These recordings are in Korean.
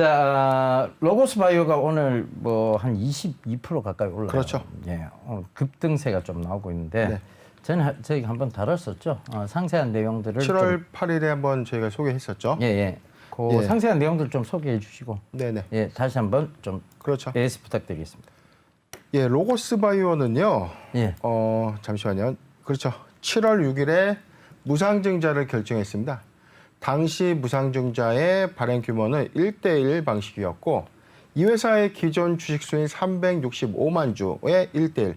자, 로고스 바이오가 오늘 뭐 한 22% 가까이 올라요. 그렇죠. 예, 오늘 급등세가 좀 나오고 있는데 네. 저희가 한번 다뤘었죠. 상세한 내용들을 7월 8일에 한번 저희가 소개했었죠. 예. 그 예. 상세한 내용들 좀 소개해 주시고 네네. 예, 다시 한번 좀 그렇죠. AS 부탁드리겠습니다. 예, 로고스 바이오는요. 예. 잠시만요. 그렇죠. 7월 6일에 무상증자를 결정했습니다. 당시 무상증자의 발행 규모는 1대1 방식이었고 이 회사의 기존 주식수인 365만 주의 1대1,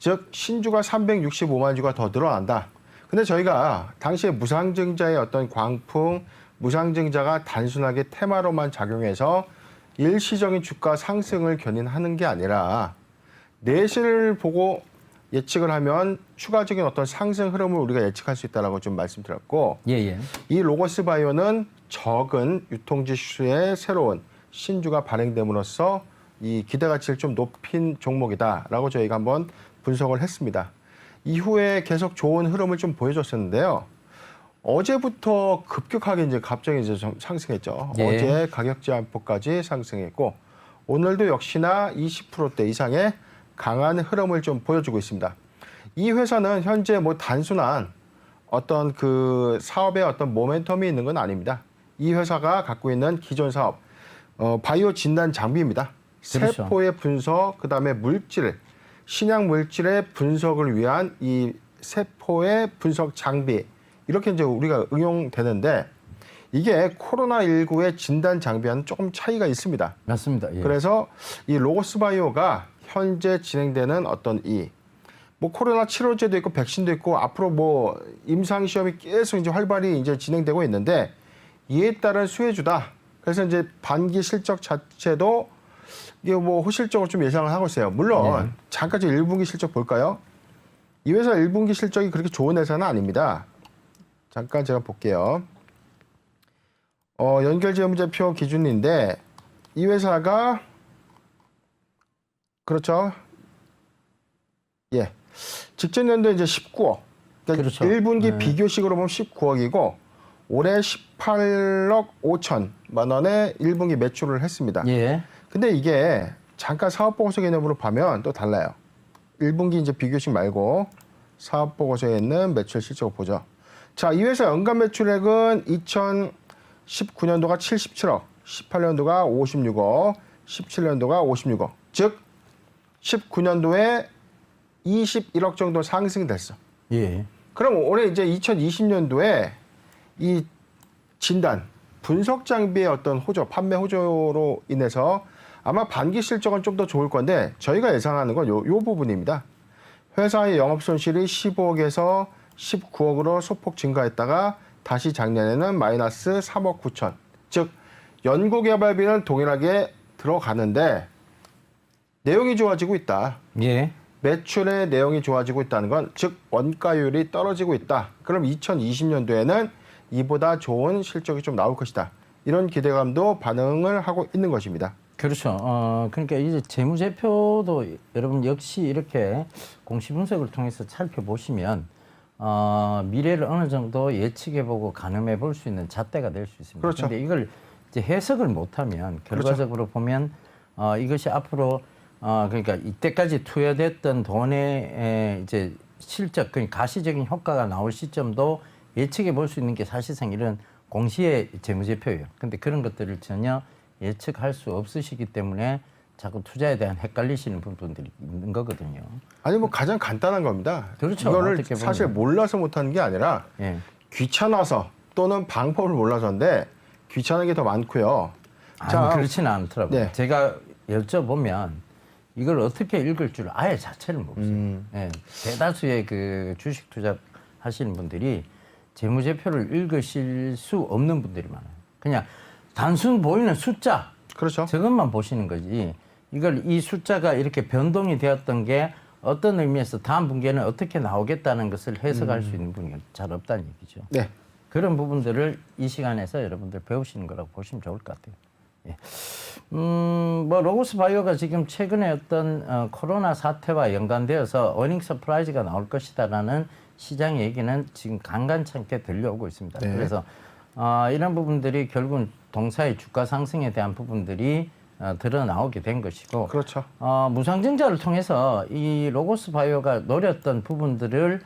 즉 신주가 365만 주가 더 늘어난다. 근데 저희가 당시에 무상증자의 어떤 광풍, 무상증자가 단순하게 테마로만 작용해서 일시적인 주가 상승을 견인하는 게 아니라 내실을 보고 예측을 하면 추가적인 어떤 상승 흐름을 우리가 예측할 수 있다라고 좀 말씀드렸고, 예. 이 로고스 바이오는 적은 유통지수의 새로운 신주가 발행됨으로써 이 기대 가치를 좀 높인 종목이다라고 저희가 한번 분석을 했습니다. 이후에 계속 좋은 흐름을 좀 보여줬었는데요. 어제부터 급격하게 이제 갑자기 이제 좀 상승했죠. 예. 어제 가격 제한폭까지 상승했고 오늘도 역시나 20%대 이상의 강한 흐름을 좀 보여주고 있습니다. 이 회사는 현재 뭐 단순한 어떤 그 사업의 어떤 모멘텀이 있는 건 아닙니다. 이 회사가 갖고 있는 기존 사업, 바이오 진단 장비입니다. 그렇죠. 세포의 분석, 그다음에 물질, 신약 물질의 분석을 위한 이 세포의 분석 장비, 이렇게 이제 우리가 응용되는데 이게 코로나19의 진단 장비와는 조금 차이가 있습니다. 맞습니다. 예. 그래서 이 로고스 바이오가 현재 진행되는 어떤 뭐 코로나 치료제도 있고 백신도 있고 앞으로 뭐 임상 시험이 계속 이제 활발히 이제 진행되고 있는데 이에 따른 수혜주다. 그래서 이제 반기 실적 자체도 이게 뭐 호실적으로 좀 예상을 하고 있어요. 물론 잠깐 저 1분기 실적 볼까요? 이 회사 1분기 실적이 그렇게 좋은 회사는 아닙니다. 잠깐 제가 볼게요. 연결재무제표 기준인데 이 회사가 그렇죠. 예. 직전 연도에 이제 19억. 그러니까 그렇죠. 1분기 비교식으로 보면 19억이고 올해 18억 5천만 원의 1분기 매출을 했습니다. 예. 근데 이게 잠깐 사업보고서 개념으로 보면 또 달라요. 1분기 이제 비교식 말고 사업보고서에 있는 매출 실적을 보죠. 자, 이 회사 연간 매출액은 2019년도가 77억, 18년도가 56억, 17년도가 56억. 즉 19년도에 21억 정도 상승됐어. 예. 그럼 올해 이제 2020년도에 이 진단, 분석 장비의 어떤 호조, 판매 호조로 인해서 아마 반기 실적은 좀 더 좋을 건데 저희가 예상하는 건 요 부분입니다. 회사의 영업 손실이 15억에서 19억으로 소폭 증가했다가 다시 작년에는 마이너스 3억 9천. 즉 연구개발비는 동일하게 들어가는데 내용이 좋아지고 있다. 예. 매출의 내용이 좋아지고 있다는 건 즉 원가율이 떨어지고 있다. 그럼 2020년도에는 이보다 좋은 실적이 좀 나올 것이다. 이런 기대감도 반응을 하고 있는 것입니다. 그렇죠. 그러니까 이제 재무제표도 여러분 역시 이렇게 공시 분석을 통해서 살펴보시면 미래를 어느 정도 예측해보고 가늠해볼 수 있는 잣대가 될 수 있습니다. 그렇죠. 그런데 이걸 이제 해석을 못하면 결과적으로 보면 이것이 앞으로 그러니까 이때까지 투여됐던 돈의 이제 실적, 그러니까 가시적인 효과가 나올 시점도 예측해 볼 수 있는 게 사실상 이런 공시의 재무제표예요. 근데 그런 것들을 전혀 예측할 수 없으시기 때문에 자꾸 투자에 대한 헷갈리시는 부분들이 있는 거거든요. 아니 뭐 가장 간단한 겁니다. 그렇죠. 이거를 사실 몰라서 못하는 게 아니라 예. 귀찮아서 또는 방법을 몰라서인데 귀찮은 게 더 많고요. 자, 그렇지는 않더라고요. 네. 제가 여쭤보면 이걸 어떻게 읽을 줄 아예 자체를 모르세요. 예, 대다수의 그 주식 투자 하시는 분들이 재무제표를 읽으실 수 없는 분들이 많아요. 그냥 단순 보이는 숫자, 그렇죠. 저것만 보시는 거지. 이걸 이 숫자가 이렇게 변동이 되었던 게 어떤 의미에서 다음 분기에는 어떻게 나오겠다는 것을 해석할 수 있는 분이 잘 없다는 얘기죠. 네. 그런 부분들을 이 시간에서 여러분들 배우시는 거라고 보시면 좋을 것 같아요. 예. 뭐 로고스 바이오가 지금 최근에 어떤 코로나 사태와 연관되어서 어닝 서프라이즈가 나올 것이다라는 시장 얘기는 지금 간간찮게 들려오고 있습니다. 네. 그래서 이런 부분들이 결국은 동사의 주가 상승에 대한 부분들이 드러나오게 된 것이고, 그렇죠. 무상증자를 통해서 이 로고스 바이오가 노렸던 부분들을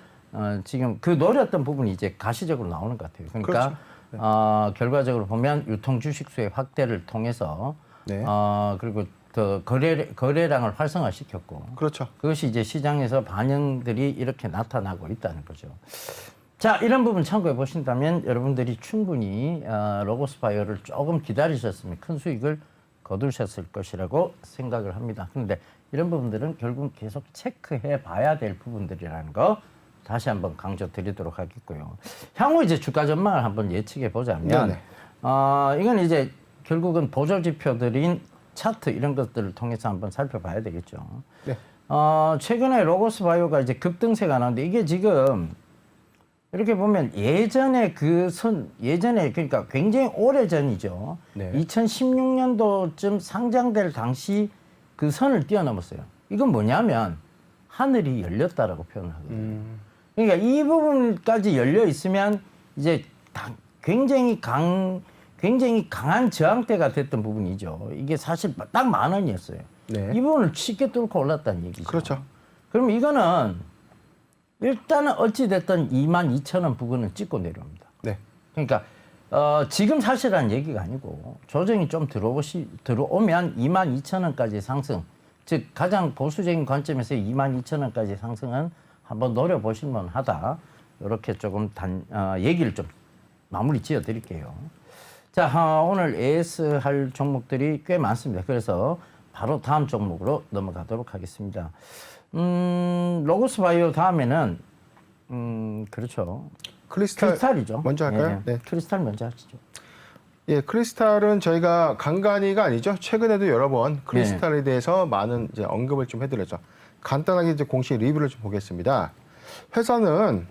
지금 그 노렸던 부분이 이제 가시적으로 나오는 것 같아요. 그러니까 그렇죠. 결과적으로 보면 유통 주식수의 확대를 통해서 네. 그리고 더 거래량을 활성화시켰고, 그렇죠. 그것이 이제 시장에서 반영들이 이렇게 나타나고 있다는 거죠. 자, 이런 부분 참고해 보신다면 여러분들이 충분히 로고스 바이오를 조금 기다리셨으면 큰 수익을 거두셨을 것이라고 생각을 합니다. 그런데 이런 부분들은 결국 계속 체크해 봐야 될 부분들이라는 거 다시 한번 강조드리도록 하겠고요. 향후 이제 주가 전망을 한번 예측해 보자면, 이건 이제 결국은 보조 지표들인 차트 이런 것들을 통해서 한번 살펴봐야 되겠죠. 네. 최근에 로고스 바이오가 이제 급등세가 나오는데 이게 지금 이렇게 보면 예전에 예전에 그러니까 굉장히 오래 전이죠. 네. 2016년도쯤 상장될 당시 그 선을 뛰어넘었어요. 이건 뭐냐면 하늘이 열렸다라고 표현을 하거든요. 그러니까 이 부분까지 열려 있으면 이제 굉장히 강한 저항대가 됐던 부분이죠. 이게 사실 딱 10,000원이었어요. 네. 이 부분을 쉽게 뚫고 올랐다는 얘기죠. 그렇죠. 그럼 이거는 일단은 어찌됐든 22,000원 부근은 찍고 내려옵니다. 네. 그러니까 지금 사실은 얘기가 아니고 조정이 좀 들어오면 22,000원까지 상승, 즉 가장 보수적인 관점에서 22,000원까지 상승은 한번 노려보실 만하다. 이렇게 조금 얘기를 좀 마무리 지어드릴게요. 자, 오늘 AS 할 종목들이 꽤 많습니다. 그래서 바로 다음 종목으로 넘어가도록 하겠습니다. 로고스 바이오 다음에는 그렇죠. 크리스탈이죠. 먼저 할까요? 네. 크리스탈 먼저 하시죠. 예, 크리스탈은 저희가 간간이가 아니죠. 최근에도 여러 번 크리스탈에 대해서 많은 이제 언급을 좀 해드렸죠. 간단하게 이제 공식 리뷰를 좀 보겠습니다. 회사는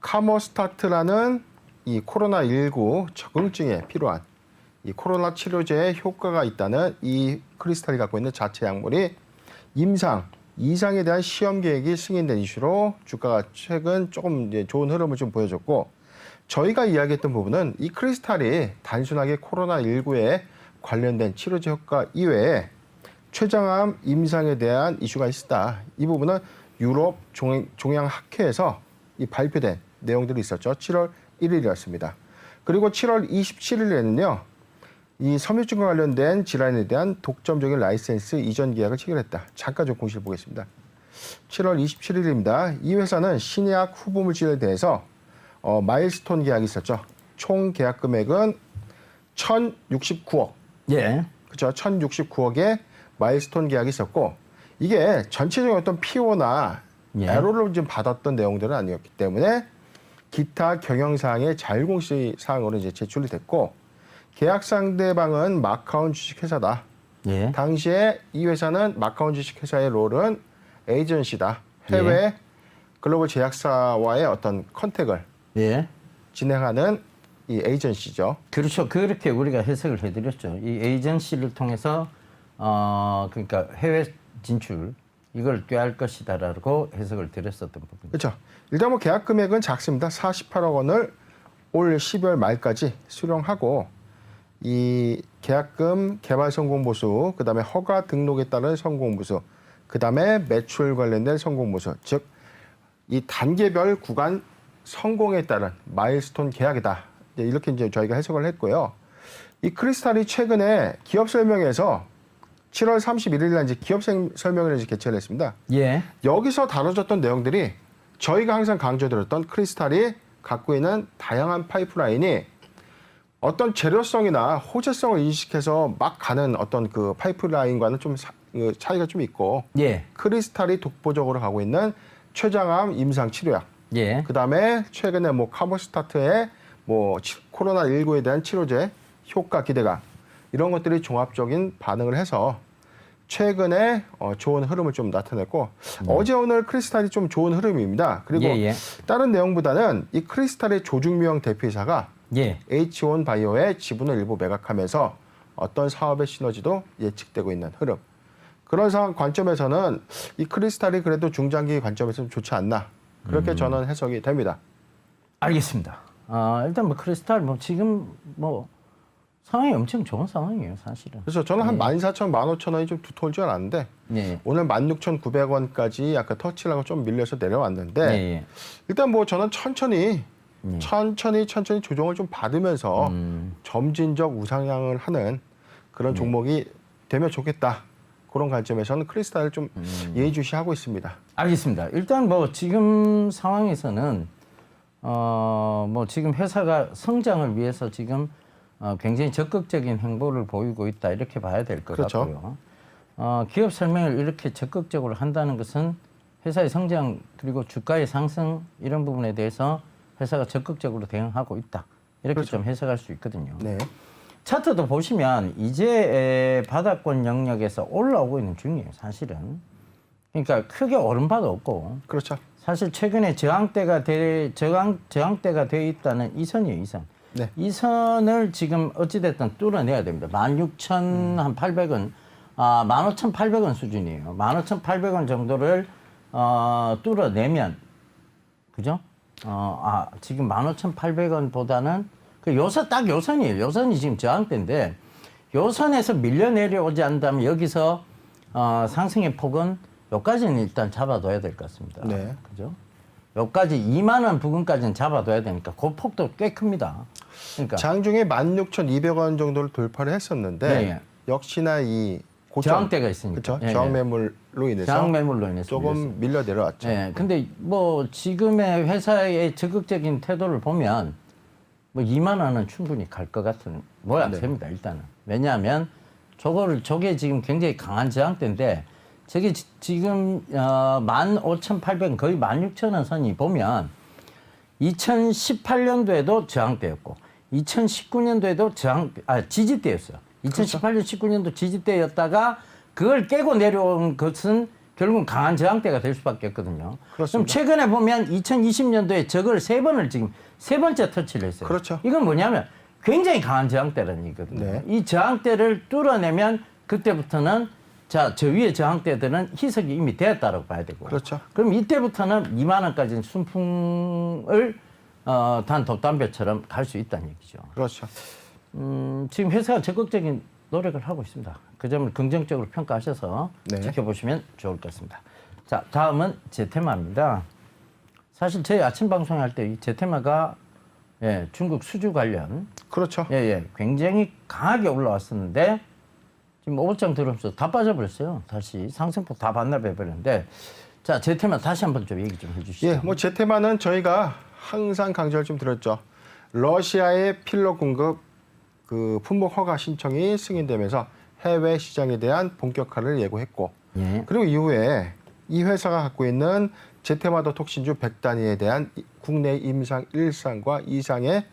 카모스타트라는 이 코로나19 적응증에 필요한 이 코로나 치료제에 효과가 있다는 이 크리스탈이 갖고 있는 자체 약물이 이상에 대한 시험 계획이 승인된 이슈로 주가가 최근 조금 이제 좋은 흐름을 좀 보여줬고, 저희가 이야기했던 부분은 이 크리스탈이 단순하게 코로나19에 관련된 치료제 효과 이외에 췌장암 임상에 대한 이슈가 있었다. 이 부분은 유럽 종양학회에서 이 발표된 내용들이 있었죠. 7월 1일이었습니다. 그리고 7월 27일에는요. 이 섬유증과 관련된 질환에 대한 독점적인 라이센스 이전 계약을 체결했다. 잠깐 좀 공시를 보겠습니다. 7월 27일입니다. 이 회사는 신약 후보 물질에 대해서 마일스톤 계약이 있었죠. 총 계약 금액은 1,069억. 예. 그렇죠. 1,069억의 마일스톤 계약이 있었고, 이게 전체적인 어떤 PO나 에로를 좀 받았던 내용들은 아니었기 때문에 기타 경영사항의 자율공시 사항으로 이제 제출이 됐고, 계약 상대방은 마카온 주식회사다. 예. 당시에 이 회사는 마카온 주식회사의 롤은 에이전시다. 해외 글로벌 제약사와의 어떤 컨택을 진행하는 이 에이전시죠. 그렇죠. 그렇게 우리가 해석을 해드렸죠. 이 에이전시를 통해서 그러니까 해외 진출 이걸 꾀할 것이다라고 해석을 드렸었던 부분. 그렇죠. 일단 뭐 계약 금액은 작습니다. 48억 원을 올 12월 말까지 수령하고, 이 계약금 개발 성공 보수, 그다음에 허가 등록에 따른 성공 보수, 그다음에 매출 관련된 성공 보수, 즉 이 단계별 구간 성공에 따른 마일스톤 계약이다. 이렇게 이제 저희가 해석을 했고요. 이 크리스탈이 최근에 기업 설명회에서 7월 31일 날 이제 기업 설명회를 이제 개최를 했습니다. 예. 여기서 다뤄졌던 내용들이 저희가 항상 강조드렸던 크리스탈이 갖고 있는 다양한 파이프라인이 어떤 재료성이나 호재성을 인식해서 막 가는 어떤 그 파이프라인과는 좀 차이가 좀 있고, 크리스탈이 독보적으로 가고 있는 췌장암 임상 치료약, 그다음에 최근에 뭐 카모스타트의 뭐 코로나19에 대한 치료제 효과 기대감, 이런 것들이 종합적인 반응을 해서 최근에 좋은 흐름을 좀 나타냈고, 어제 오늘 크리스탈이 좀 좋은 흐름입니다. 그리고 다른 내용보다는 이 크리스탈의 조중미형 대표이사가 H1 바이오의 지분을 일부 매각하면서 어떤 사업의 시너지도 예측되고 있는 흐름. 그런 상황 관점에서는 이 크리스탈이 그래도 중장기 관점에서는 좋지 않나. 그렇게 저는 해석이 됩니다. 알겠습니다. 일단 뭐 크리스탈 뭐 지금 뭐 상황이 엄청 좋은 상황이에요, 사실은. 그래서 저는 한 14,000, 15,000원이 좀 두터울 줄 알았는데 네. 오늘 16,900원까지 약간 터치를 하고 좀 밀려서 내려왔는데 네. 일단 뭐 저는 천천히 조정을 좀 받으면서 점진적 우상향을 하는 그런 종목이 되면 좋겠다. 그런 관점에서는 크리스탈을 좀 예의주시하고 있습니다. 알겠습니다. 일단 뭐 지금 상황에서는 뭐 지금 회사가 성장을 위해서 지금 굉장히 적극적인 행보를 보이고 있다 이렇게 봐야 될 것 그렇죠. 같고요. 기업 설명을 이렇게 적극적으로 한다는 것은 회사의 성장 그리고 주가의 상승 이런 부분에 대해서 회사가 적극적으로 대응하고 있다 이렇게 그렇죠. 좀 해석할 수 있거든요. 네. 차트도 보시면 이제 바닥권 영역에서 올라오고 있는 중이에요, 사실은. 그러니까 크게 오른바도 없고 그렇죠. 사실 최근에 저항대가 돼 있다는 이 선이에요, 이 선. 네. 이 선을 지금 어찌됐든 뚫어내야 됩니다. 16,800원, 15,800원 수준이에요. 15,800원 정도를 뚫어내면, 그죠? 지금 15,800원보다는 그 딱 요선이에요. 요선이 지금 저항대인데 요선에서 밀려 내려오지 않다면 여기서 상승의 폭은 여기까지는 일단 잡아둬야 될 것 같습니다. 네. 그죠? 여기까지 2만 원 부근까지는 잡아둬야 되니까 그 폭도 꽤 큽니다. 그러니까 장중에 16,200원 정도를 돌파를 했었는데 네. 역시나 이 고점, 저항대가 있으니까. 그렇죠. 예, 저항 예. 매물로 인해서 저항 매물로 인해서 조금 밀려 내려왔죠. 예. 근데 뭐 지금의 회사의 적극적인 태도를 보면 뭐 2만 원은 충분히 갈 것 같은 모양새입니다. 일단은. 왜냐하면 저게 지금 굉장히 강한 저항대인데 저게 지금 15,800원 거의 16,000원 선이 보면 2018년도에도 저항대였고 2019년도에도 지지대였어요. 2018년, 19년도 지지대였다가 그걸 깨고 내려온 것은 결국은 강한 저항대가 될 수밖에 없거든요. 그렇습니다. 그럼 최근에 보면 2020년도에 저걸 세 번째 터치를 했어요. 그렇죠. 이건 뭐냐면 굉장히 강한 저항대라는 얘기거든요. 네. 이 저항대를 뚫어내면 그때부터는 저 위에 저항대들은 희석이 이미 되었다고 봐야 되고. 그렇죠. 그럼 이때부터는 2만 원까지는 순풍을 단 돛담배처럼 갈 수 있다는 얘기죠. 그렇죠. 지금 회사가 적극적인 노력을 하고 있습니다. 그 점을 긍정적으로 평가하셔서 네. 지켜보시면 좋을 것 같습니다. 자, 다음은 제테마입니다. 사실 저희 아침 방송할 때 이 제테마가 중국 수주 관련 그렇죠. 굉장히 강하게 올라왔었는데 지금 오버장 들어오면서 다 빠져버렸어요. 다시 상승폭 다 반납해버렸는데 자, 제테마 다시 한번 좀 얘기 좀 해주시죠. 예, 뭐 제테마는 저희가 항상 강조를 좀 드렸죠. 러시아의 필러 공급 그 품목 허가 신청이 승인되면서 해외 시장에 대한 본격화를 예고했고, 예. 그리고 이후에 이 회사가 갖고 있는 제테마더 톡신주 100단위에 대한 국내 임상 1상과 2상의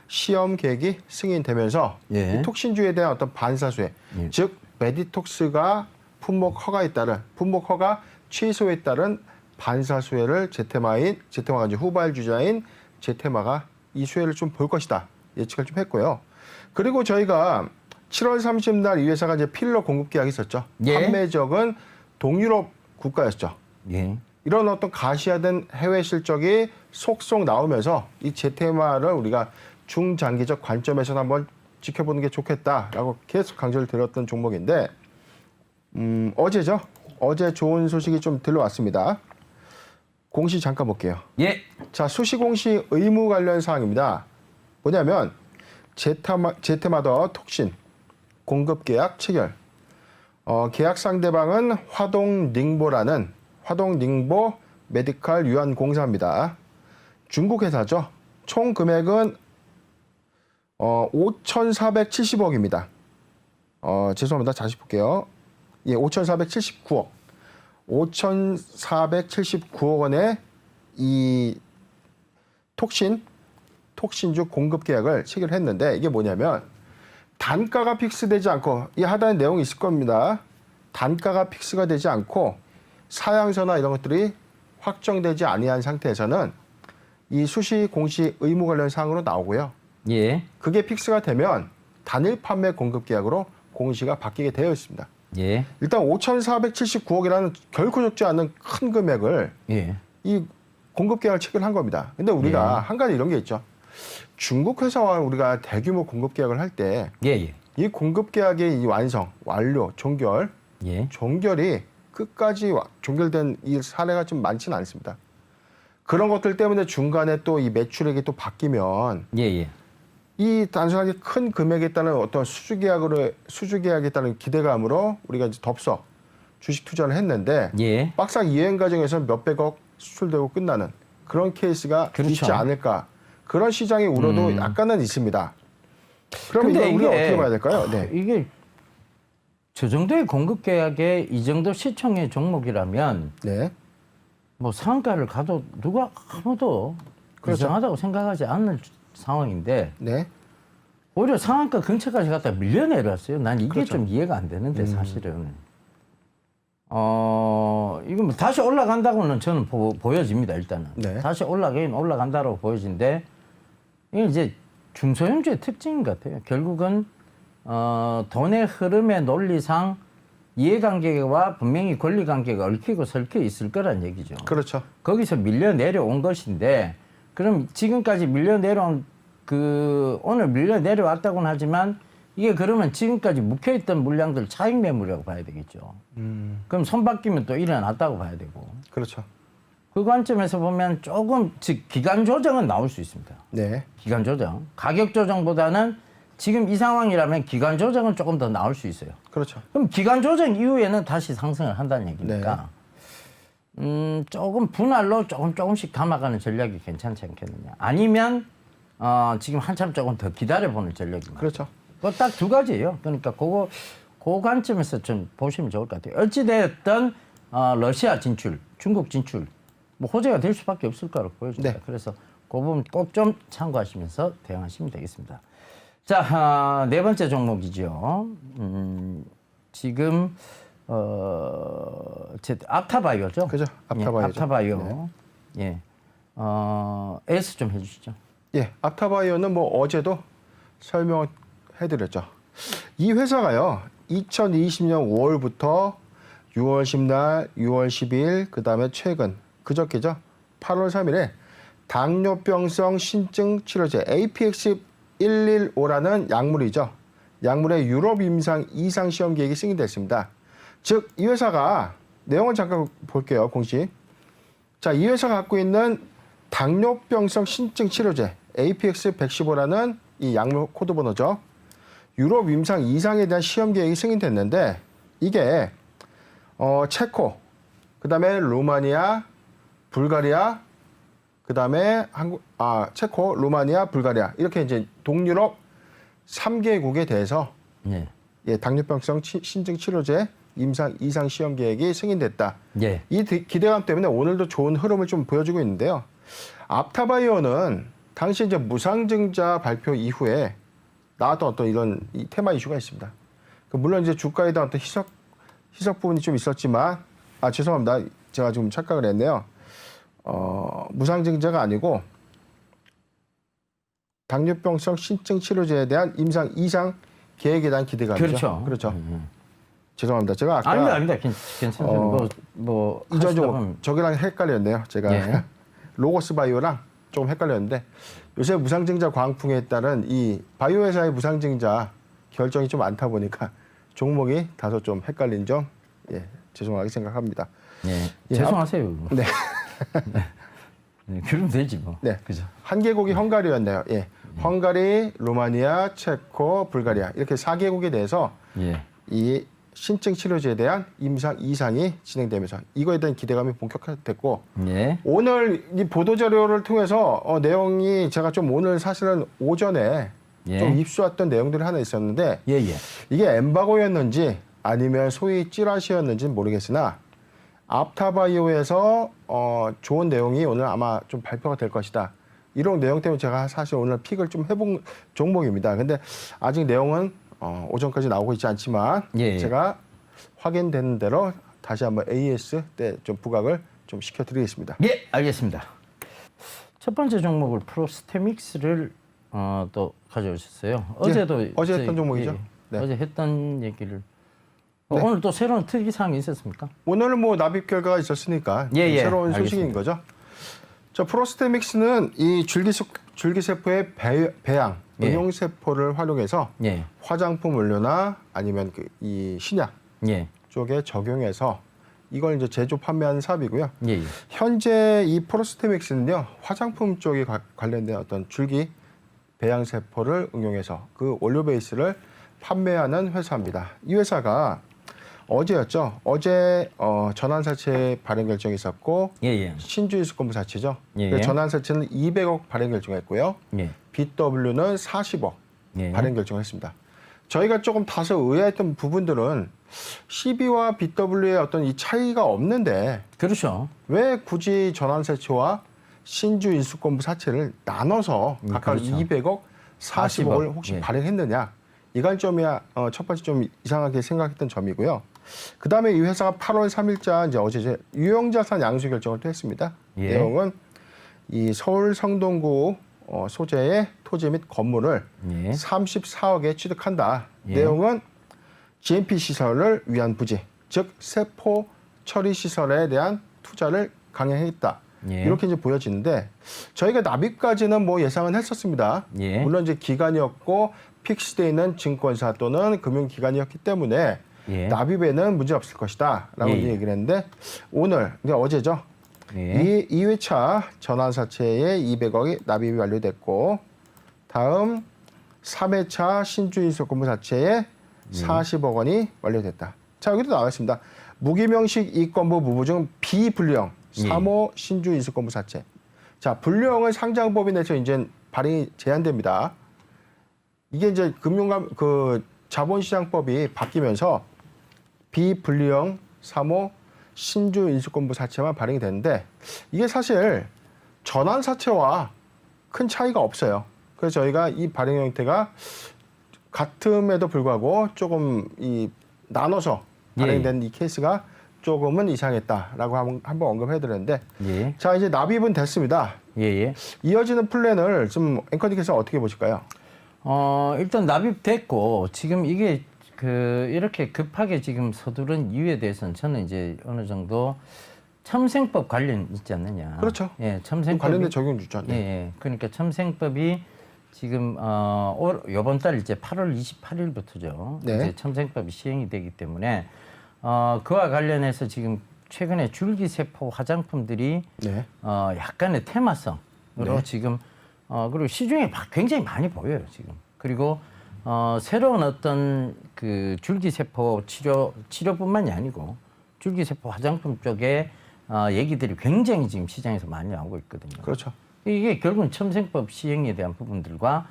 시험 계획이 승인되면서 예. 이 톡신주에 대한 어떤 반사수혜, 즉 메디톡스가 품목 허가 취소에 따른 반사수혜를 제테마가 이제 후발주자인 제테마가 이 수혜를 좀 볼 것이다 예측을 좀 했고요. 그리고 저희가 7월 30날 이 회사가 이제 필러 공급 계약이 있었죠. 예. 판매적은 동유럽 국가였죠. 예. 이런 어떤 가시화된 해외 실적이 속속 나오면서 이 제테마를 우리가 중장기적 관점에서 한번 지켜보는 게 좋겠다라고 계속 강조를 드렸던 종목인데 어제죠. 어제 좋은 소식이 좀 들려왔습니다. 공시 잠깐 볼게요. 예. 자, 수시공시 의무 관련 사항입니다. 뭐냐면 제테마더 톡신 공급 계약 체결. 계약 상대방은 화동닝보 메디칼 유한공사입니다. 중국 회사죠. 총 금액은 5,470억입니다. 죄송합니다. 다시 볼게요. 예, 5,479억. 5,479억 원의 이 톡신주 공급 계약을 체결했는데 이게 뭐냐면 단가가 픽스되지 않고 이 하단에 내용이 있을 겁니다. 단가가 픽스가 되지 않고 사양서나 이런 것들이 확정되지 아니한 상태에서는 이 수시 공시 의무 관련 사항으로 나오고요. 예. 그게 픽스가 되면 단일 판매 공급 계약으로 공시가 바뀌게 되어 있습니다. 예. 일단 5,479억이라는 결코 적지 않은 큰 금액을 예. 이 공급 계약을 체결한 겁니다. 근데 우리가 한 가지 이런 게 있죠. 중국 회사와 우리가 대규모 공급 계약을 할 때 예. 이 공급 계약의 이 완성, 완료, 종결, 예. 종결이 끝까지 종결된 이 사례가 좀 많지는 않습니다. 그런 것들 때문에 중간에 또 이 매출액이 또 바뀌면 예. 이 단순하게 큰 금액에 따른 어떤 수주 계약에 따른 기대감으로 우리가 이제 덥석 주식 투자를 했는데 예. 막상 이행 과정에서 몇백억 수출되고 끝나는 그런 케이스가 그렇죠. 있지 않을까. 그런 시장의 우려도 약간은 있습니다. 그럼 근데 이걸 우리가 이게- 어떻게 봐야 될까요? 네. 이게 저 정도의 공급 계약에 이 정도 시총의 종목이라면 네. 뭐 상한가를 가도 누가 아무도 그렇죠. 이상하다고 생각하지 않는 상황인데 네. 오히려 상한가 근처까지 갔다 밀려 내려왔어요. 난 이게 그렇죠. 좀 이해가 안 되는데 사실은 이거 뭐 다시 올라간다고는 저는 보여집니다. 일단은 네. 다시 올라간다고 보여지는데 이게 이제 중소형주의 특징인 것 같아요. 결국은 돈의 흐름의 논리상 이해관계와 분명히 권리관계가 얽히고 설켜 있을 거란 얘기죠. 그렇죠. 거기서 밀려 내려온 것인데 그럼 지금까지 밀려 내려온 오늘 밀려 내려왔다고는 하지만 이게 그러면 지금까지 묵혀있던 물량들 차익 매물이라고 봐야 되겠죠. 그럼 손 바뀌면 또 일어났다고 봐야 되고 그렇죠. 그 관점에서 보면 조금 즉 기간 조정은 나올 수 있습니다. 네. 기간 조정, 가격 조정보다는 지금 이 상황이라면 기간 조정은 조금 더 나올 수 있어요. 그렇죠. 그럼 기간 조정 이후에는 다시 상승을 한다는 얘기니까 조금 분할로 조금씩 담아가는 전략이 괜찮지 않겠느냐. 아니면 지금 한참 조금 더 기다려보는 전략입니다. 그렇죠. 딱 두 가지예요. 그러니까 그 관점에서 좀 보시면 좋을 것 같아요. 어찌되었든 러시아 진출, 중국 진출 뭐 호재가 될 수밖에 없을 거라고 보여집니다. 네. 그래서 그 부분 꼭 좀 참고하시면서 대응하시면 되겠습니다. 자, 네 번째 종목이죠. 지금 앞타바이오죠. 그죠. 앞타바이오죠. 예, 앞타바이오. 예. S 좀 해주시죠. 예. 앞타바이오는 뭐 어제도 설명해드렸죠. 이 회사가요. 2020년 5월부터 6월 10날, 6월 12일, 그 다음에 최근 그저께죠. 8월 3일에 당뇨병성 신증 치료제 APX115라는 약물이죠. 약물의 유럽 임상 이상 시험 계획이 승인됐습니다. 즉, 이 회사가 내용을 잠깐 볼게요. 공식. 자, 이 회사가 갖고 있는 당뇨병성 신증 치료제 APX115라는 이 약물 코드 번호죠. 유럽 임상 이상에 대한 시험 계획이 승인됐는데 이게 체코, 그다음에 루마니아, 불가리아, 그다음에 체코, 루마니아, 불가리아 이렇게 이제 동유럽 3개국에 대해서 예. 당뇨병성 신증 치료제 임상 이상 시험 계획이 승인됐다. 예. 이 기대감 때문에 오늘도 좋은 흐름을 좀 보여주고 있는데요. 앞타바이오는 당시 이제 무상증자 발표 이후에 나왔던 어떤 이런 테마 이슈가 있습니다. 물론 이제 주가에 대한 어떤 희석 부분이 좀 있었지만, 죄송합니다. 제가 좀 착각을 했네요. 무상증자가 아니고 당뇨병성 신증 치료제에 대한 임상 이상 계획에 대한 기대감이죠. 그렇죠. 죄송합니다. 제가 아까 아닙니다. 괜찮습니다. 이전 좀 저기랑 헷갈렸네요. 제가 예. 로고스 바이오랑 좀 헷갈렸는데 요새 무상증자 광풍에 따른 이 바이오 회사의 무상증자 결정이 좀 많다 보니까 종목이 다소 좀 헷갈린 점 죄송하게 생각합니다. 예. 죄송하세요. 네. 네. 그러면 되지 뭐. 네. 그죠. 한 개국이 헝가리였네요. 예. 헝가리, 루마니아, 체코, 불가리아 이렇게 4개국에 대해서 예. 이 신증 치료제에 대한 임상 이상이 진행되면서 이거에 대한 기대감이 본격화됐고 예. 오늘 이 보도 자료를 통해서 내용이 제가 좀 오늘 사실은 오전에 좀 입수했던 내용들이 하나 있었는데 예. 이게 엠바고였는지 아니면 소위 찌라시였는지는 모르겠으나 앞타바이오에서 좋은 내용이 오늘 아마 좀 발표가 될 것이다. 이런 내용 때문에 제가 사실 오늘 픽을 좀 해본 종목입니다. 근데 아직 내용은 오전까지 나오고 있지 않지만 제가 확인되는 대로 다시 한번 AS 때 좀 부각을 좀 시켜드리겠습니다. 예, 알겠습니다. 첫 번째 종목을 프로스테믹스를 또 가져오셨어요. 어제도 어제 했던 종목이죠. 네. 어제 했던 얘기를 네. 오늘 또 새로운 특이사항이 있었습니까? 오늘은 뭐 납입 결과가 있었으니까 새로운 소식인 알겠습니다. 거죠. 자, 프로스테믹스는 이 줄기세포의 배양, 예. 응용세포를 활용해서 예. 화장품 원료나 아니면 이 신약 예. 쪽에 적용해서 이걸 이제 제조 판매하는 사업이고요. 예. 예. 현재 이 프로스테믹스는요, 화장품 쪽에 관련된 어떤 줄기 배양 세포를 응용해서 그 원료 베이스를 판매하는 회사입니다. 이 회사가 어제였죠. 어제 전환사채 발행 결정이 있었고 예. 예. 신주인수권부 사채죠. 예. 그 전환사채는 200억 발행 결정했고요. 예. BW는 40억 예. 발행 결정했습니다. 저희가 조금 다소 의아했던 부분들은 CB와 BW의 어떤 이 차이가 없는데 그렇죠. 왜 굳이 전환사채와 신주인수권부 사채를 나눠서 각각 그렇죠. 200억, 40억을 혹시 예. 발행했느냐? 이 관점이야 첫 번째 좀 이상하게 생각했던 점이고요. 그 다음에 이 회사가 8월 3일자 이제 어제 유형자산 양수 결정을 또 했습니다. 예. 내용은 이 서울 성동구 소재의 토지 및 건물을 예. 34억에 취득한다. 예. 내용은 GMP 시설을 위한 부지, 즉 세포 처리 시설에 대한 투자를 강행했다. 예. 이렇게 이제 보여지는데 저희가 납입까지는 뭐 예상은 했었습니다. 예. 물론 이제 기간이었고 픽스돼 있는 증권사 또는 금융기관이었기 때문에 예. 납입에는 문제 없을 것이다라고 예. 이제 얘기를 했는데 오늘 이게 어제죠. 예. 2회차 전환사채의 200억이 납입이 완료됐고 다음 3회차 신주인수권부 사채의 40억 원이 완료됐다. 자, 여기도 나와 있습니다. 무기명식 이권부 무부 중 비불령 3호 신주인수권부 사채. 자, 불령은 상장법인에서 이제 발행이 제한됩니다. 이게 이제 자본시장법이 바뀌면서 비불령 3호 신주인수권부 사채만 발행이 되는데 이게 사실 전환사채와 큰 차이가 없어요. 그래서 저희가 이 발행 형태가 같음에도 불구하고 조금 나눠서 발행된 이 케이스가 조금은 이상했다라고 한번 언급해드렸는데 예. 자, 이제 납입은 됐습니다. 예. 예. 이어지는 플랜을 좀 앵커님께서 어떻게 보실까요? 일단 납입됐고 지금 이게 이렇게 급하게 지금 서두른 이유에 대해서는 저는 이제 어느 정도 첨생법 관련 있지 않느냐. 그렇죠. 예, 첨생법 관련된 적용 주죠. 예, 예. 그러니까 첨생법이 지금 이번 달 이제 8월 28일부터죠. 네. 이제 첨생법이 시행이 되기 때문에 그와 관련해서 지금 최근에 줄기세포 화장품들이 네. 약간의 테마성으로 네. 지금 그리고 시중에 굉장히 많이 보여요 지금. 그리고 새로운 어떤 그 줄기세포 치료뿐만이 아니고 줄기세포 화장품 쪽에 얘기들이 굉장히 지금 시장에서 많이 나오고 있거든요. 그렇죠. 이게 결국은 첨생법 시행에 대한 부분들과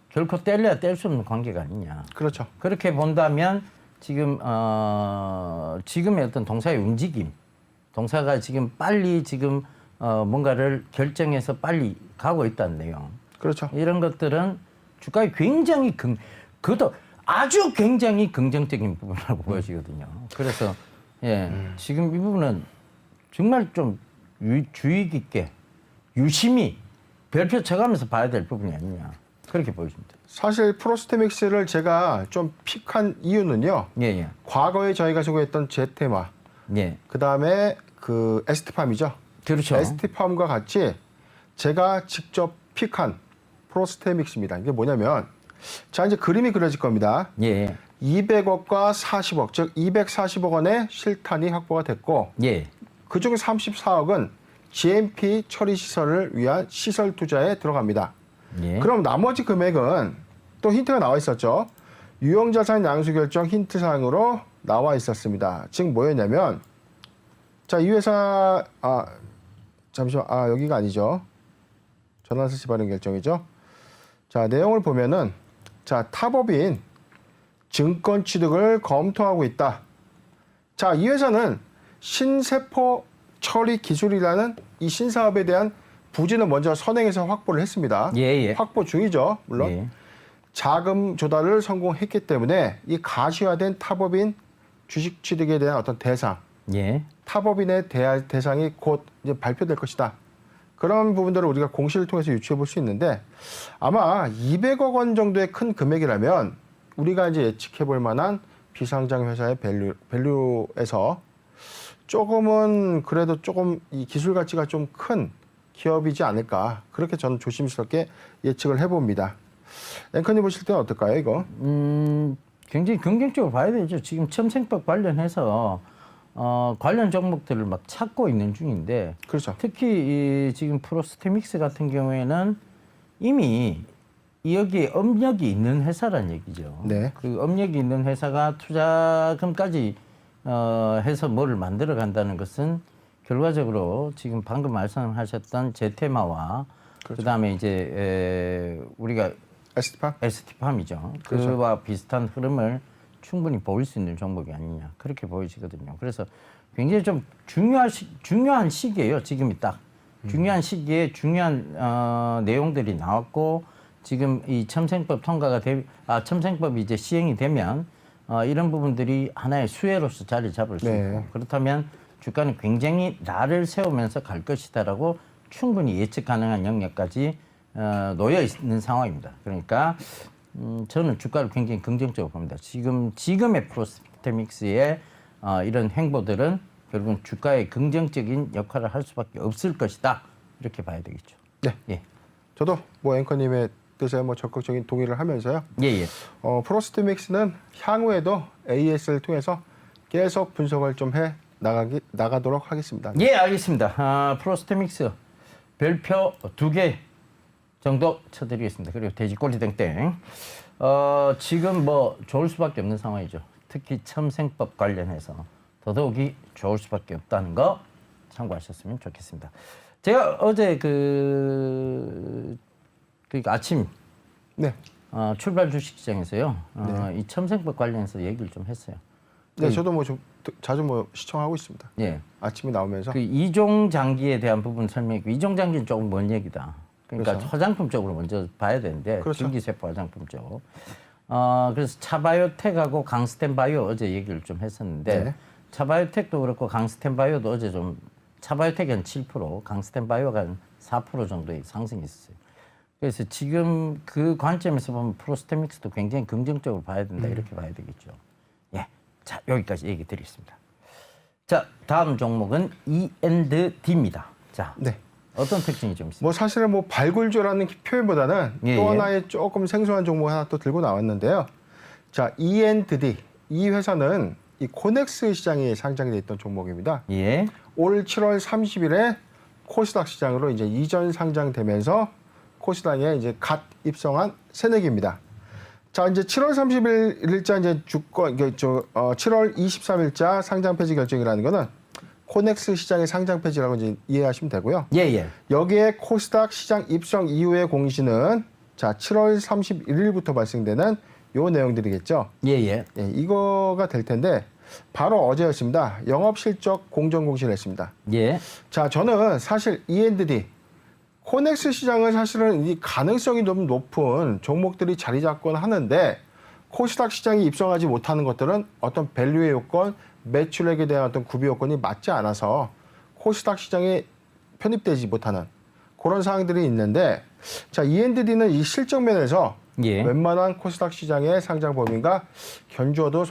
결코 뗄래야 뗄 수 없는 관계가 아니냐. 그렇죠. 그렇게 본다면 지금 지금의 어떤 동사의 움직임, 동사가 지금 빨리 지금 뭔가를 결정해서 빨리 가고 있다는 내용. 그렇죠. 이런 것들은 주가에 굉장히 그것도 아주 굉장히 긍정적인 부분이라고 보여지거든요. 그래서 예, 지금 이 부분은 정말 좀 주의 깊게 유심히 별표 쳐가면서 봐야 될 부분이 아니냐 그렇게 보여집니다. 사실 프로스테믹스를 제가 좀 픽한 이유는요. 예, 예, 과거에 저희가 소개했던 제테마, 예, 그 다음에 그 에스티팜이죠. 그렇죠. 에스티팜과 같이 제가 직접 픽한 프로스테믹스입니다. 이게 뭐냐면 자, 이제 그림이 그려질 겁니다. 예, 200억과 40억, 즉 240억 원의 실탄이 확보가 됐고 예, 그중에 34억은 GMP 처리 시설을 위한 시설 투자에 들어갑니다. 예. 그럼 나머지 금액은 또 힌트가 나와 있었죠. 유형자산 양수 결정 힌트 사항으로 나와 있었습니다. 즉 뭐였냐면 자, 이 회사 잠시만 여기가 아니죠. 전환사채 발행 결정이죠. 자, 내용을 보면은 자, 타법인 증권 취득을 검토하고 있다. 자, 이 회사는 신세포 처리 기술이라는 이 신사업에 대한 부지는 먼저 선행해서 확보를 했습니다. 예, 예. 확보 중이죠, 물론. 예. 자금 조달을 성공했기 때문에 이 가시화된 타법인 주식 취득에 대한 어떤 대상, 예. 타법인의 대상이 곧 이제 발표될 것이다. 그런 부분들을 우리가 공시를 통해서 유추해 볼 수 있는데 아마 200억 원 정도의 큰 금액이라면 우리가 이제 예측해 볼 만한 비상장 회사의 밸류에서 조금은 그래도 조금 이 기술 가치가 좀 큰 기업이지 않을까 그렇게 저는 조심스럽게 예측을 해봅니다. 앵커님 보실 때는 어떨까요, 이거? 굉장히 긍정적으로 봐야 되죠. 지금 첨생법 관련해서 관련 종목들을 막 찾고 있는 중인데, 그렇죠. 특히 지금 프로스테믹스 같은 경우에는 이미 여기에 업력이 있는 회사란 얘기죠. 네. 그 업력이 있는 회사가 투자금까지 해서 뭐를 만들어 간다는 것은 결과적으로 지금 방금 말씀하셨던 제테마와 그렇죠. 그다음에 이제 우리가 에스티팜? ST팜이죠. 그렇죠. 그와 비슷한 흐름을 충분히 보일 수 있는 종목이 아니냐 그렇게 보이시거든요. 그래서 굉장히 좀 중요한 시기예요. 지금이 딱 중요한 시기에 중요한 내용들이 나왔고 지금 이 첨생법 통과가 첨생법이 이제 시행이 되면 이런 부분들이 하나의 수혜로서 자리 잡을 수 네. 있고 그렇다면 주가는 굉장히 날을 세우면서 갈 것이다라고 충분히 예측 가능한 영역까지 놓여 있는 상황입니다. 그러니까 저는 주가를 굉장히 긍정적으로 봅니다. 지금의 프로스테믹스의 이런 행보들은 결국은 주가에 긍정적인 역할을 할 수밖에 없을 것이다. 이렇게 봐야 되겠죠. 네. 예. 저도 뭐 앵커님의 뜻에 뭐 적극적인 동의를 하면서요. 예. 프로스테믹스는 향후에도 AS를 통해서 계속 분석을 좀 해 나가도록 하겠습니다. 예, 알겠습니다. 프로스테믹스 별표 2개 정도 쳐드리겠습니다. 그리고 돼지꼬리 땡땡. 지금 뭐 좋을 수밖에 없는 상황이죠. 특히 첨생법 관련해서 더더욱이 좋을 수밖에 없다는 거 참고하셨으면 좋겠습니다. 제가 어제 그러니까 아침 네. 출발 주식시장에서요. 이 첨생법 관련해서 얘기를 좀 했어요. 네, 저도 뭐 좀 자주 뭐 시청하고 있습니다. 예. 아침에 나오면서. 그 이종 장기에 대한 부분 설명했고 이종 장기는 조금 먼 얘기다. 그러니까 그렇죠. 화장품 쪽으로 먼저 봐야 되는데 그렇죠. 줄기세포 화장품 쪽. 그래서 차바이오텍하고 강스텐바이오 어제 얘기를 좀 했었는데 네. 차바이오텍도 그렇고 강스텐바이오도 어제 좀 차바이오텍이 한 7%, 강스텐바이오가 한 4% 정도의 상승이 있었어요. 그래서 지금 그 관점에서 보면 프로스테믹스도 굉장히 긍정적으로 봐야 된다 이렇게 봐야 되겠죠. 예, 자 여기까지 얘기 드리겠습니다. 자 다음 종목은 E&D입니다. 자, 네. 어떤 특징이 좀 있습니까? 뭐 사실은 뭐 발굴조라는 표현보다는 예, 또 예. 하나의 조금 생소한 종목 하나 또 들고 나왔는데요. 자, E&D 이 회사는 이 코넥스 시장에 상장이 돼 있던 종목입니다. 예, 올 7월 30일에 코스닥 시장으로 이제 이전 상장되면서 코스닥에 이제 갓 입성한 새내기입니다. 자, 이제 7월 30일자 이제 7월 23일자 상장 폐지 결정이라는 거는 코넥스 시장의 상장 폐지라고 이제 이해하시면 되고요. 예. 여기에 코스닥 시장 입성 이후의 공시는 자, 7월 31일부터 발생되는 요 내용들이겠죠. 예. 예, 이거가 될 텐데 바로 어제였습니다. 영업 실적 공정 공시를 했습니다. 예. 자, 저는 사실 E&D 코넥스 시장은 사실은 이 가능성이 너무 높은 종목들이 자리 잡곤 하는데 코스닥 시장이 입성하지 못하는 것들은 어떤 밸류의 요건, 매출액에 대한 어떤 구비 요건이 맞지 않아서 코스닥 시장에 편입되지 못하는 그런 사항들이 있는데 자, E&D는 이 실적 면에서 예. 웬만한 코스닥 시장의 상장 범위가 견주어도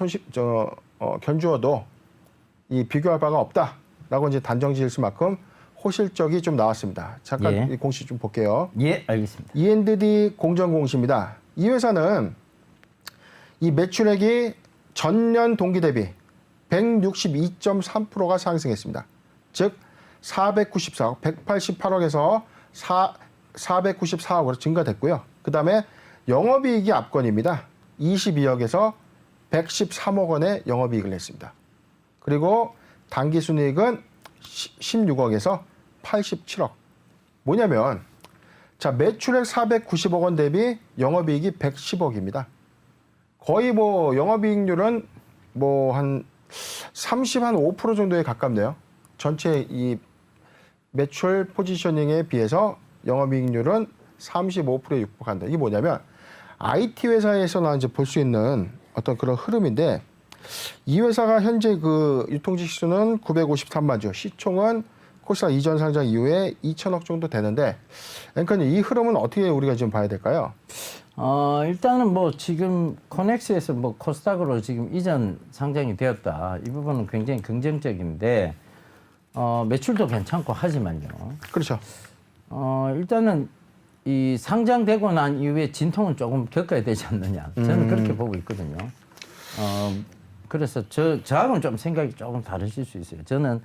이 비교할 바가 없다라고 이제 단정 지을 수만큼 호실적이 좀 나왔습니다. 잠깐 예. 이 공시 좀 볼게요. 예, 알겠습니다. E&D 공정 공시입니다. 이 회사는 이 매출액이 전년 동기 대비 162.3%가 상승했습니다. 즉 494억, 188억에서 494억으로 증가됐고요. 그다음에 영업이익이 압권입니다. 22억에서 113억 원의 영업이익을 냈습니다. 그리고 당기순이익은 16억에서 87억. 뭐냐면 자, 매출액 490억 원 대비 영업이익이 110억입니다. 거의 뭐 영업이익률은 뭐 한 5% 정도에 가깝네요. 전체 이 매출 포지셔닝에 비해서 영업이익률은 35%에 육박한다. 이게 뭐냐면 IT 회사에서나 이제 볼 수 있는 어떤 그런 흐름인데 이 회사가 현재 그 유통지수는 953만 주, 시총은 코스닥 이전 상장 이후에 2천억 정도 되는데 앵커님 이 흐름은 어떻게 우리가 좀 봐야 될까요? 일단은 뭐 지금 코넥스에서 뭐 코스닥으로 지금 이전 상장이 되었다. 이 부분은 굉장히 긍정적인데 매출도 괜찮고 하지만요. 그렇죠. 일단은 이 상장되고 난 이후에 진통은 조금 겪어야 되지 않느냐. 저는 그렇게 보고 있거든요. 그래서 저하고는 좀 생각이 조금 다르실 수 있어요. 저는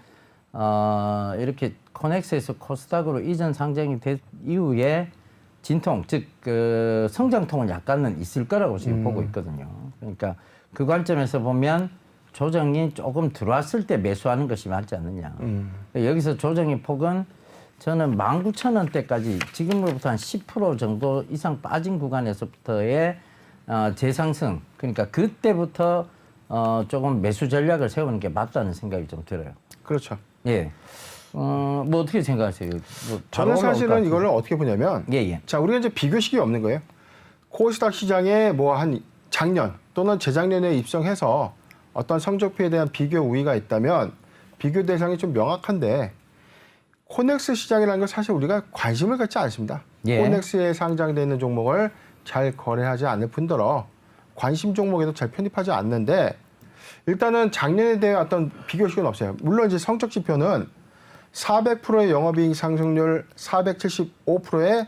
이렇게 코넥스에서 코스닥으로 이전 상장이 된 이후에 진통, 즉 그 성장통은 약간은 있을 거라고 지금 보고 있거든요. 그러니까 그 관점에서 보면 조정이 조금 들어왔을 때 매수하는 것이 맞지 않느냐. 여기서 조정의 폭은 저는 19,000원대까지 지금으로부터 한 10% 정도 이상 빠진 구간에서부터의 재상승. 그러니까 그때부터 조금 매수 전략을 세우는 게 맞다는 생각이 좀 들어요. 그렇죠. 예. 뭐 어떻게 생각하세요? 뭐 저는 사실은 이거를 어떻게 보냐면, 예. 자, 우리가 이제 비교식이 없는 거예요. 코스닥 시장에 뭐 한 작년 또는 재작년에 입성해서 어떤 성적표에 대한 비교 우위가 있다면 비교 대상이 좀 명확한데, 코넥스 시장이라는 건 사실 우리가 관심을 갖지 않습니다. 예. 코넥스에 상장되어 있는 종목을 잘 거래하지 않을 뿐더러 관심 종목에도 잘 편입하지 않는데, 일단은 작년에 대한 어떤 비교식은 없어요. 물론 이제 성적 지표는 400%의 영업이익 상승률, 475%의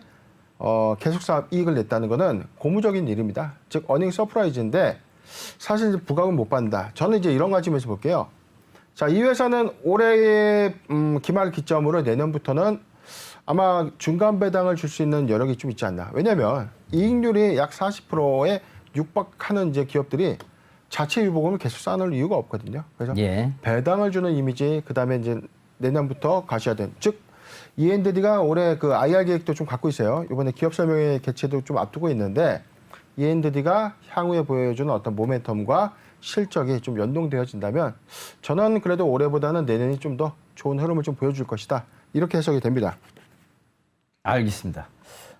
계속사업 이익을 냈다는 것은 고무적인 일입니다. 즉 어닝 서프라이즈인데 사실 이제 부각은 못 받는다. 저는 이제 이런 관점에서 볼게요. 자, 이 회사는 올해의 기말 기점으로 내년부터는 아마 중간 배당을 줄 수 있는 여력이 좀 있지 않나. 왜냐하면 이익률이 약 40%에 육박하는 이제 기업들이 자체 유보금을 계속 쌓아놓을 이유가 없거든요. 그래서 예. 배당을 주는 이미지, 그다음에 이제 내년부터 가셔야된. 즉 E&D가 올해 그 IR 계획도 좀 갖고 있어요. 이번에 기업 설명회 개최도 좀 앞두고 있는데 E&D가 향후에 보여주는 어떤 모멘텀과 실적이 좀 연동되어진다면 저는 그래도 올해보다는 내년이 좀 더 좋은 흐름을 좀 보여줄 것이다. 이렇게 해석이 됩니다. 알겠습니다.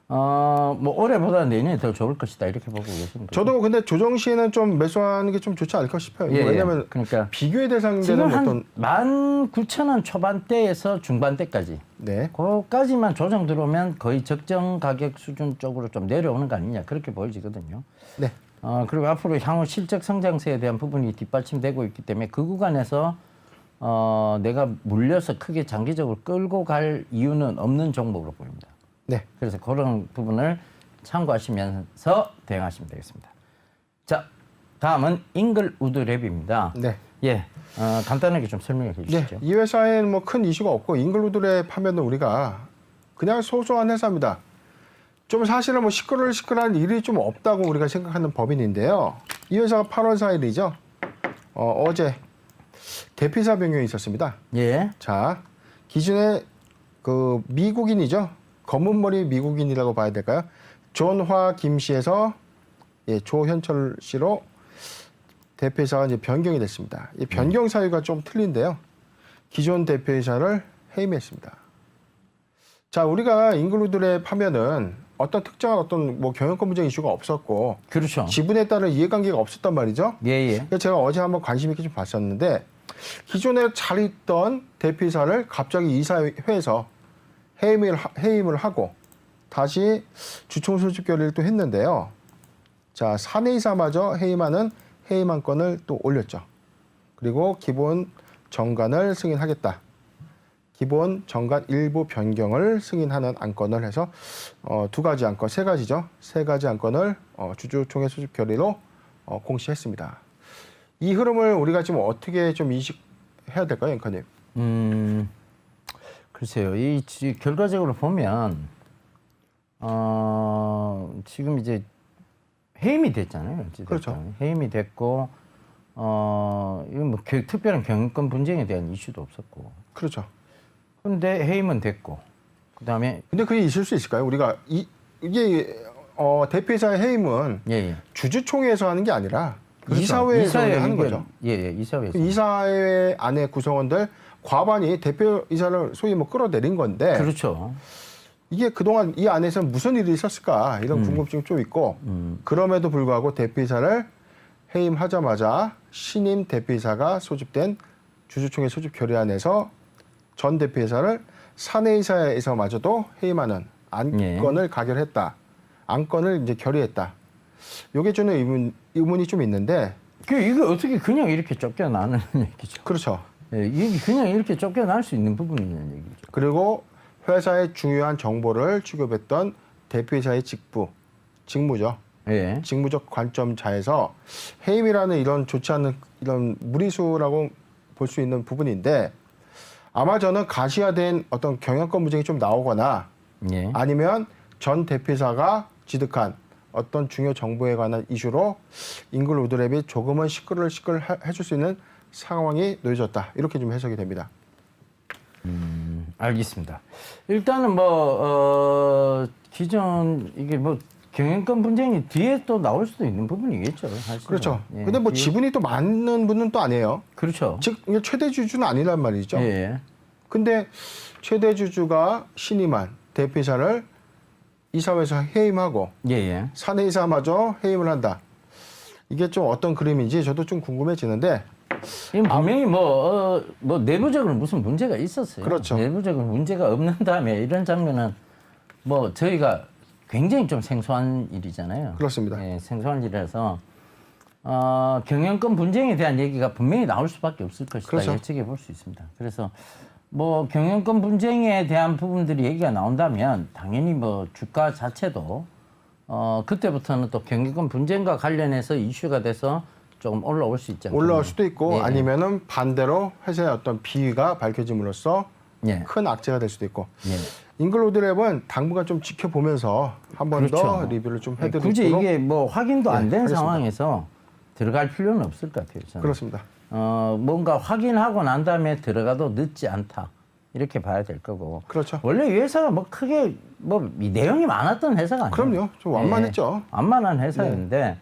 뭐 올해보다 내년이 더 좋을 것이다 이렇게 보고 계십니까? 저도 근데 조정 시에는 좀 매수하는 게 좀 좋지 않을까 싶어요. 예, 왜냐하면 그러니까 비교의 대상되는 지금 어떤 한 19,000원 초반대에서 중반대까지 네. 그까지만 조정 들어오면 거의 적정 가격 수준 쪽으로 좀 내려오는 거 아니냐 그렇게 보여지거든요. 네. 그리고 앞으로 향후 실적 성장세에 대한 부분이 뒷받침되고 있기 때문에 그 구간에서 내가 물려서 크게 장기적으로 끌고 갈 이유는 없는 종목으로 보입니다. 네. 그래서 그런 부분을 참고하시면서 대응하시면 되겠습니다. 자, 다음은 잉글우드 랩입니다. 네. 예, 간단하게 좀 설명해 네. 주시죠. 이 회사에는 뭐 큰 이슈가 없고 잉글우드랩 하면은 우리가 그냥 소소한 회사입니다. 좀 사실은 뭐 시끌한 일이 좀 없다고 우리가 생각하는 법인인데요. 이 회사가 8월 4일이죠. 어제 대피사 변경이 있었습니다. 예, 자, 기존에 그 미국인이죠. 검은 머리 미국인이라고 봐야 될까요? 존화 김씨에서 조현철 씨로 대표이사가 이제 변경이 됐습니다. 이 변경 사유가 좀 틀린데요. 기존 대표이사를 해임했습니다. 자, 우리가 잉글우드랩 하면은 어떤 특정한 어떤 뭐 경영권 분쟁 이슈가 없었고 그렇죠. 지분에 따른 이해관계가 없었단 말이죠. 예. 그래서 제가 어제 한번 관심 있게 좀 봤었는데 기존에 잘 있던 대표이사를 갑자기 이사회에서 해임을 하고 다시 주총 소집 결의를 또 했는데요. 자, 사내이사마저 해임하는 해임 안건을 또 올렸죠. 그리고 기본 정관을 승인하겠다. 기본 정관 일부 변경을 승인하는 안건을 해서 두 가지 안건, 세 가지죠. 세 가지 안건을 주주총회 소집 결의로 공시했습니다. 이 흐름을 우리가 지금 어떻게 좀 인식해야 될까요, 앵커님? 글쎄요. 결과적으로 보면 지금 이제 해임이 됐잖아요. 어찌됐든. 그렇죠. 해임이 됐고 이건 뭐 특별한 경영권 분쟁에 대한 이슈도 없었고. 그렇죠. 근데 해임은 됐고. 그다음에 근데 그게 있을 수 있을까요? 우리가 이게 대표이사의 해임은 예. 주주총회에서 하는 게 아니라 그렇죠. 이사회에서 하는 거죠. 예, 이사회에서. 이사회 안에 구성원들 과반이 대표이사를 소위 뭐 끌어내린 건데 그렇죠. 이게 그동안 이 안에서 무슨 일이 있었을까 이런 궁금증이 좀 있고 그럼에도 불구하고 대표이사를 해임하자마자 신임 대표이사가 소집된 주주총회 소집 결의안에서 전 대표이사를 사내이사에서마저도 해임하는 안건을 가결했다. 안건을 이제 결의했다. 요게 저는 의문이 좀 있는데 이거 어떻게 그냥 이렇게 쫓겨나는 얘기죠. 그렇죠. 예, 이게 그냥 이렇게 쫓겨날 수 있는 부분이냐는 얘기죠. 그리고 회사의 중요한 정보를 취급했던 대표이사의 직무죠. 예. 직무적 관점자에서 해임이라는 이런 좋지 않은 이런 무리수라고 볼 수 있는 부분인데 아마 저는 가시화된 어떤 경영권 분쟁이 좀 나오거나 예. 아니면 전 대표이사가 취득한 어떤 중요 정보에 관한 이슈로 잉글 우드랩이 조금은 시끌을 해줄 수 있는 상황이 놓여졌다. 이렇게 좀 해석이 됩니다. 알겠습니다. 일단은 기존 이게 경영권 분쟁이 뒤에 또 나올 수도 있는 부분이겠죠. 사실은. 그렇죠. 예, 근데 지분이 또 많은 분은 또 아니에요. 그렇죠. 즉 최대 주주는 아니란 말이죠. 예. 근데 최대 주주가 신임한 대표이사를 이사회에서 해임하고 예. 사내이사마저 해임을 한다. 이게 좀 어떤 그림인지 저도 좀 궁금해지는데 이건 분명히 내부적으로 무슨 문제가 있었어요. 그렇죠. 내부적으로 문제가 없는 다음에 이런 장면은 저희가 굉장히 좀 생소한 일이잖아요. 그렇습니다. 예, 생소한 일이라서 경영권 분쟁에 대한 얘기가 분명히 나올 수밖에 없을 것이다. 그렇죠. 예측해 볼 수 있습니다. 그래서 경영권 분쟁에 대한 부분들이 얘기가 나온다면 당연히 주가 자체도 그때부터는 또 경영권 분쟁과 관련해서 이슈가 돼서 조금 올라올 수 있지 않겠냐. 올라올 수도 있고 예. 아니면은 반대로 회사의 어떤 비위가 밝혀짐으로써 예. 큰 악재가 될 수도 있고 예. 잉글우드랩은 당분간 좀 지켜보면서 한 번 더 그렇죠. 리뷰를 좀 해드리도록 굳이 이게 확인도 안 된 하겠습니다. 상황에서 들어갈 필요는 없을 것 같아요. 저는. 그렇습니다. 뭔가 확인하고 난 다음에 들어가도 늦지 않다. 이렇게 봐야 될 거고. 그렇죠. 원래 이 회사가 크게 이 내용이 많았던 회사가 아니에요. 그럼요. 좀 완만했죠. 예, 완만한 회사였는데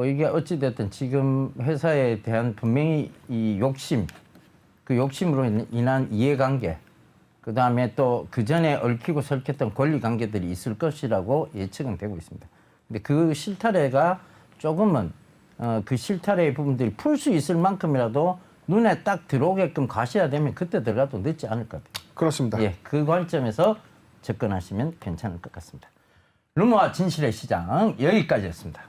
이게 어찌 됐든 지금 회사에 대한 분명히 이 욕심, 그 욕심으로 인한 이해관계, 그 다음에 또 그 전에 얽히고 설켰던 권리관계들이 있을 것이라고 예측은 되고 있습니다. 근데 그 실타래가 조금은 그 실타래의 부분들이 풀 수 있을 만큼이라도 눈에 딱 들어오게끔 가셔야되면 그때 들어가도 늦지 않을 것 같아요. 그렇습니다. 예, 그 관점에서 접근하시면 괜찮을 것 같습니다. 루머와 진실의 시장 여기까지였습니다.